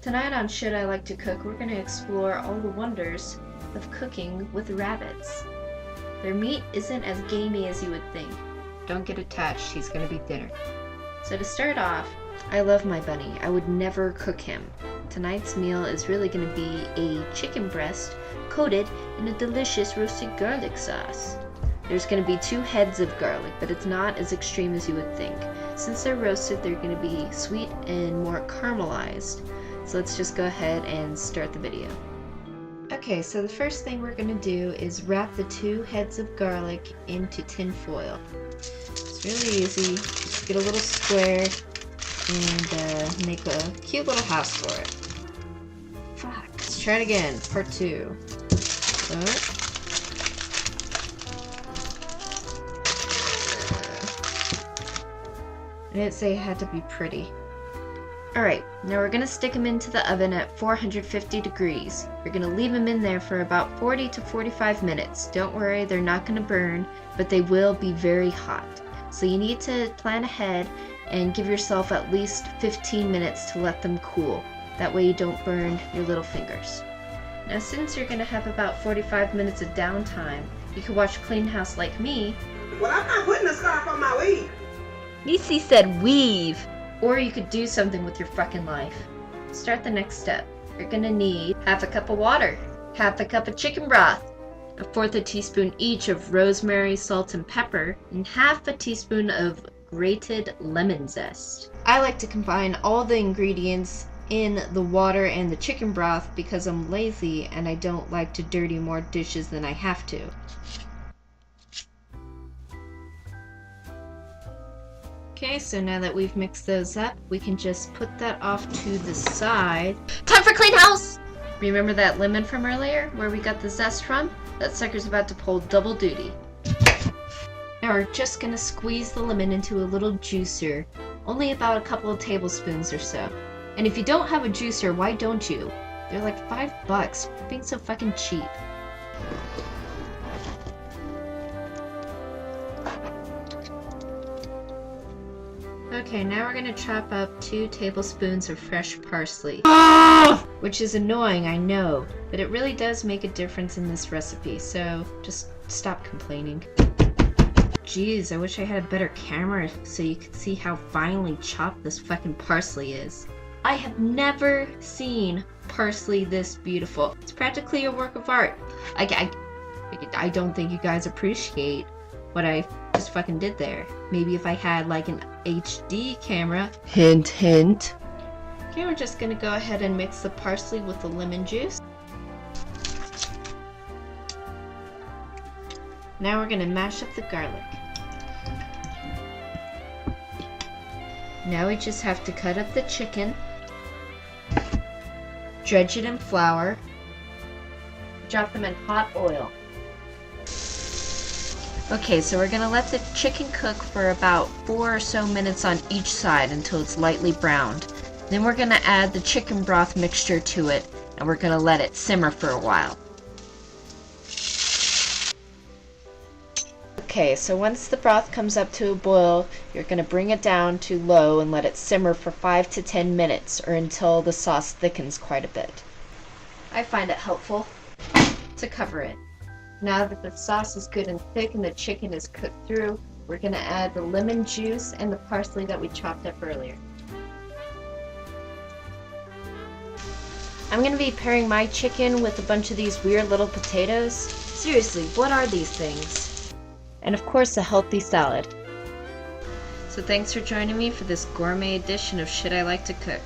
Tonight on Should I Like to Cook, we're going to explore all the wonders of cooking with rabbits. Their meat isn't as gamey as you would think. Don't get attached, he's going to be dinner. So to start off, I love my bunny. I would never cook him. Tonight's meal is really going to be a chicken breast coated in a delicious roasted garlic sauce. There's going to be 2 heads of garlic, but it's not as extreme as you would think. Since they're roasted, they're going to be sweet and more caramelized. So let's just go ahead and start the video. Okay, so the first thing we're going to do is wrap the 2 heads of garlic into tin foil. It's really easy. Just get a little square and make a cute little house for it. Fuck. Let's try it again. Part 2. So, I didn't say it had to be pretty. Alright, now we're going to stick them into the oven at 450 degrees. We're going to leave them in there for about 40 to 45 minutes. Don't worry, they're not going to burn, but they will be very hot. So you need to plan ahead and give yourself at least 15 minutes to let them cool. That way you don't burn your little fingers. Now since you're going to have about 45 minutes of downtime, you can watch Clean House like me. Well, I'm not putting a scarf on my weave. Nisi said weave. Or you could do something with your fucking life. Start the next step. You're gonna need half a cup of water, half a cup of chicken broth, 1/4 teaspoon each of rosemary, salt, and pepper, and half a teaspoon of grated lemon zest. I like to combine all the ingredients in the water and the chicken broth because I'm lazy and I don't like to dirty more dishes than I have to. Okay, so now that we've mixed those up, we can just put that off to the side. Time for Clean House! Remember that lemon from earlier, where we got the zest from? That sucker's about to pull double duty. Now we're just gonna squeeze the lemon into a little juicer, only about a couple of tablespoons or so. And if you don't have a juicer, why don't you? They're like $5, being so fucking cheap. Okay, now we're going to chop up 2 tablespoons of fresh parsley. Which is annoying, I know, but it really does make a difference in this recipe, so just stop complaining. Jeez, I wish I had a better camera so you could see how finely chopped this fucking parsley is. I have never seen parsley this beautiful. It's practically a work of art. I don't think you guys appreciate what I just fucking did there. Maybe if I had like an HD camera. Hint, hint. Okay, we're just gonna go ahead and mix the parsley with the lemon juice. Now we're gonna mash up the garlic. Now we just have to cut up the chicken, dredge it in flour, drop them in hot oil. Okay, so we're gonna let the chicken cook for about 4 or so minutes on each side until it's lightly browned. Then we're gonna add the chicken broth mixture to it, and we're gonna let it simmer for a while. Okay, so once the broth comes up to a boil, you're gonna bring it down to low and let it simmer for 5 to 10 minutes, or until the sauce thickens quite a bit. I find it helpful to cover it. Now that the sauce is good and thick and the chicken is cooked through, we're going to add the lemon juice and the parsley that we chopped up earlier. I'm going to be pairing my chicken with a bunch of these weird little potatoes. Seriously, what are these things? And of course a healthy salad. So thanks for joining me for this gourmet edition of Should I Like to Cook.